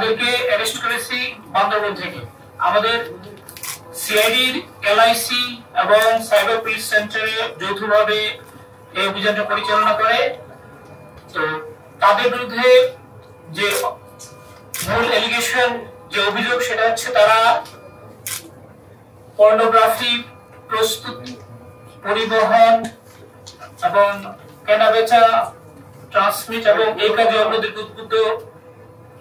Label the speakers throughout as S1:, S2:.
S1: তাদেরকে অ্যারেস্ট করেছি বান্দরবন থেকে। আমাদের সিআইডির এলআইসি এবং সাইবার পুলিশ সেন্টারে যৌথভাবে এই অভিযানটা পরিচালনা করে। তো তাদের বিরুদ্ধে যে মূল এলিগেশন, যে অভিযোগ, সেটা হচ্ছে তারা পর্নোগ্রাফি প্রস্তুত, পরিবহন এবং কেনাবেচা, ট্রান্সমিট এবং এই কাজে অন্যদেরকে উদ্বুদ্ধ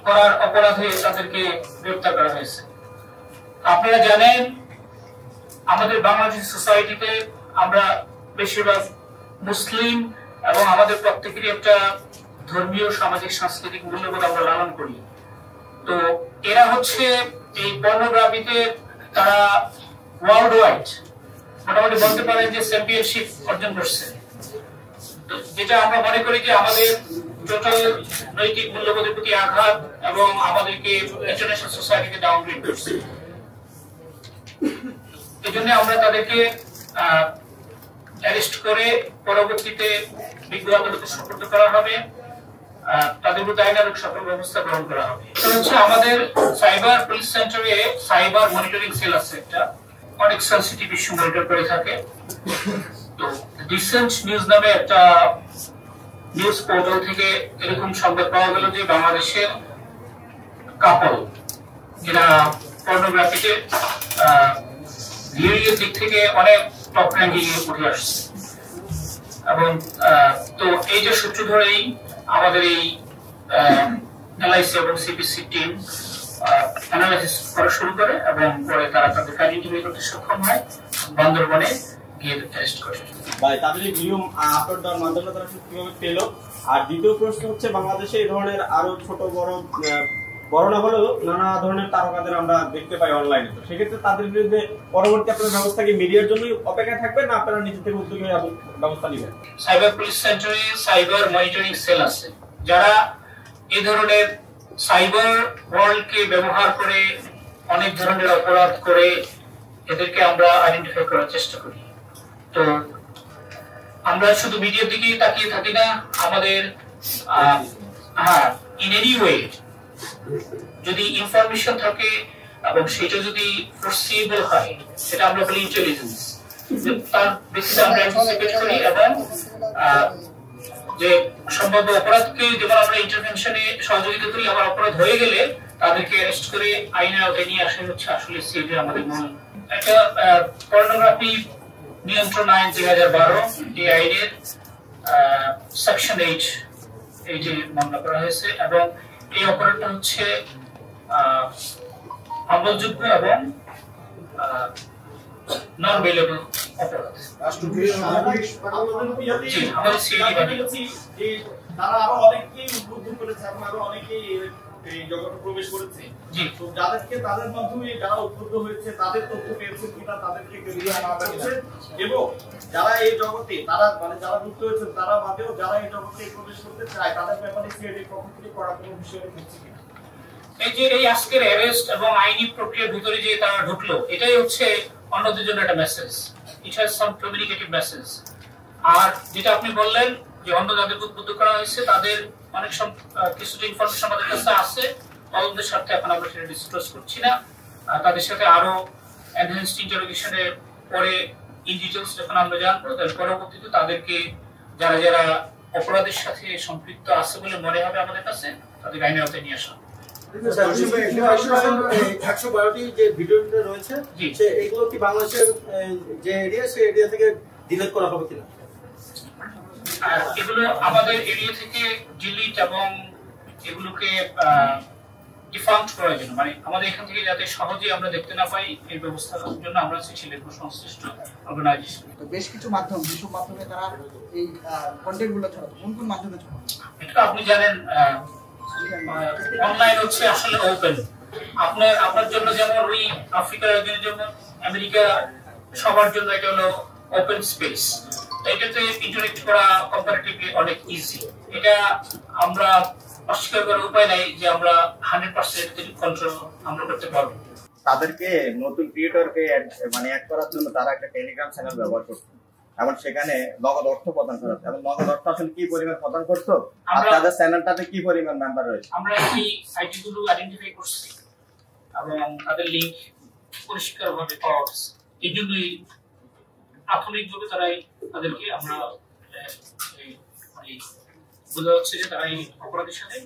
S1: করার অপরাধে তাদেরকে গ্রেফতার করা হয়েছে। আপনারা জানেন আমাদের বাংলাদেশ সোসাইটিতে আমরা বেশিরভাগ মুসলিম এবং আমাদের প্রত্যেকেরই একটা ধর্মীয়, সামাজিক, সাংস্কৃতিক মূল্যবোধ আমরা লালন করি। তো এরা হচ্ছে এই পর্নোগ্রাফিতে তারা ওয়ার্ল্ড ওয়াইড মোটামুটি বলতে পারেন যে চ্যাম্পিয়নশিপ অর্জন করছে, যেটা আমরা মনে করি যে আমাদের টোটাল নৈতিক মূল্যবোধের প্রতি আঘাত এবং আমাদেরকে ইন্টারন্যাশনাল সোসাইটিতে ডাউনগ্রেড করছে। এই জন্য আমরা তাদেরকে অ্যারেস্ট করে পরবর্তীতে বিজ্ঞ আদালতে সোপর্দ করা হবে, তাদের বিরুদ্ধে আইনানুগ সকল ব্যবস্থা গ্রহণ করা হবে। এটা হচ্ছে আমাদের সাইবার পুলিশ সেন্টারে সাইবার মনিটরিং সেল আছে, একটা অনেক সেনসিটিভ ইস্যু মনিটর করে থাকে। তো ডিসেন্ট নিউজ নামে একটা নিউজ পোর্টাল থেকে এরকম সংবাদ পাওয়া গেল যে বাংলাদেশের কাপল এরা পর্নোগ্রাফিতে ভিডিওর দিক থেকে অনেক টপ র্যাঙ্কিং এ উঠে আসছে। এবং তো এই যে সূত্র ধরেই আমাদের এই এলআইসি এবং সিপিসি টিম অ্যানালাইসিস করা শুরু করে এবং পরে তারা তাদের আইডেন্টিফাই করতে সক্ষম হয়, বান্দরবনে গিয়ে টেস্ট করে।
S2: ভাই তাদের এই ভিডিও আপলোড দেওয়ার মাধ্যমে তারা কিভাবে পেল? আর দ্বিতীয় প্রশ্ন হচ্ছে, বাংলাদেশে এই ধরনের আরো ছোট বড় না হলেও নানা ধরনের তারকাদের আমরা দেখতে পাই অনলাইনে। তো সেক্ষেত্রে তাদের বিরুদ্ধে পরবর্তী আপনার ব্যবস্থা কি মিডিয়ার জন্যই অপেক্ষায় থাকবে, না আপনারা নিজে থেকে উদ্যোগী ব্যবস্থা নেবেন?
S1: সাইবার পুলিশ সেন্টারে সাইবার মনিটরিং সেল আছে, যারা এই ধরনের সাইবার ওয়ার্ল্ডকে ব্যবহার করে অনেক ধরনের অপরাধ করে এদেরকে আমরা আইডেন্টিফাই করার চেষ্টা করি। তো আমরা শুধু মিডিয়ার দিকেই তাকিয়ে থাকি না, আমাদের ইন এনি ওয়ে যদি ইনফরমেশন থাকে এবং সেটা যদি ফোরসিবল হয়, সেটা আমরা বলি ইন্টেলিজেন্স, তার বেসিসে আমরা অ্যান্টিসিপেট করি এবং যে সম্ভাব্য অপরাধকে যেমন আমরা ইন্টারভেনশনে সহযোগিতা করি, আবার অপরাধ হয়ে গেলে তাদেরকে অ্যারেস্ট করে আইনের আওতায় নিয়ে আসা হচ্ছে আসলে সিএডি আমাদের মূল। একটা পর্নোগ্রাফি নিয়ন্ত্রণ আইন 2012, এই আইনের সেকশন 8 এইটি মামলা করা হয়েছে এবং এই অপরাধটা হচ্ছে আমলযোগ্য এবং নন বেলেবল অপরাধ।
S2: তারা আরো অনেককেই উদ্বুদ্ধ করেছে এবং আরো অনেকেই এই জগতে প্রবেশ করেছে। তো যাদেরকে তাদের মাধ্যমে যারা উদ্বুদ্ধ হয়েছে তাদের তথ্য পেয়েছে কিনা তাদেরকে এবং যারা এই জগতে তারা মানে যারা যুক্ত হয়েছে তারা বাদেও যারা এই জগতে প্রবেশ করতে চায় তাদের ব্যাপারে সিআইডি পক্ষ থেকে করা কোনো বিষয় হচ্ছে কিনা?
S1: এই যে এই আজকের অ্যারেস্ট এবং আইনি প্রক্রিয়ার ভিতরে যে তারা ঢুকলো, এটাই হচ্ছে অন্যদের জন্য একটা message. It has some communicative message. আর যেটা আপনি বললেন যে অন্য যাদেরকে উদ্বুদ্ধ করা হয়েছে তাদের অনেক কিছুটা ইনফরমেশন আমাদের কাছে আছে, তদন্তের স্বার্থে এখন আমরা সেটা ডিসক্লোজ করছি না। তাদের সাথে আরো এনহ্যান্সড ইন্টারোগেশনের পরে ইন ডিটেইলস যখন আমরা জানবো, তার পরবর্তীতে তাদেরকে যারা যারা অপরাধের সাথে সম্পৃক্ত আছে বলে মনে হবে আমাদের কাছে, তাদের আইনের আওতায় নিয়ে আসা।
S3: 112টি যে ভিডিওটা রয়েছে এগুলো কি বাংলাদেশের যে এরিয়া সেই এরিয়া থেকে ডিলিট করা হবে কিনা?
S1: এগুলো আমাদের এরিয়া থেকে ডিলিট এবং এগুলোকে ডিফাঙ্ক্ট করার জন্য, মানে আমাদের এখান থেকে যাতে সহজে আমরা দেখতে না পাই এই ব্যবস্থার জন্য আমরা চিঠি লিখব সংশ্লিষ্ট অর্গানাইজেশন।
S4: তো বেশ কিছু মাধ্যম, যেসব মাধ্যমে তারা এই কন্টেন্টগুলো ছড়াতো, কোন কোন মাধ্যমে ছড়াতো?
S1: এটা আপনি জানেন, অনলাইন হচ্ছে আসলে ওপেন। আপনার জন্য যেমন ওই আফ্রিকার একজনের জন্য, আমেরিকা সবার জন্য এটা হলো ওপেন স্পেস। এটাতে ইন্টারেক্ট করা কম্পারেটিভলি অনেক ইজি। এটা আমরা অস্বীকার করার উপায় নাই যে আমরা 100% কন্ট্রোল আমরা করতে পারবো।
S2: তাদেরকে নতুন ক্রিয়েটরকে মানে অ্যাড করার জন্য তারা একটা টেলিগ্রাম চ্যানেল ব্যবহার করছে।
S5: এবং সেখানে নগদ অর্থ প্রদান করা হতো এবং নগদ অর্থ আসলে কি পরিমাণ প্রদান করতো আর তাদের চ্যানেলটাতে কি পরিমাণ মেম্বার রয়েছে
S1: আমরা এই সাইটগুলো আইডেন্টিফাই করছি এবং তাদের লিংক পরিষ্কারভাবে পাওয়া গেছে। এই জন্যই প্রাথমিকভাবে তাদেরকে আমরা বোঝা যাচ্ছে যে তারা এই অপরাধের সাথে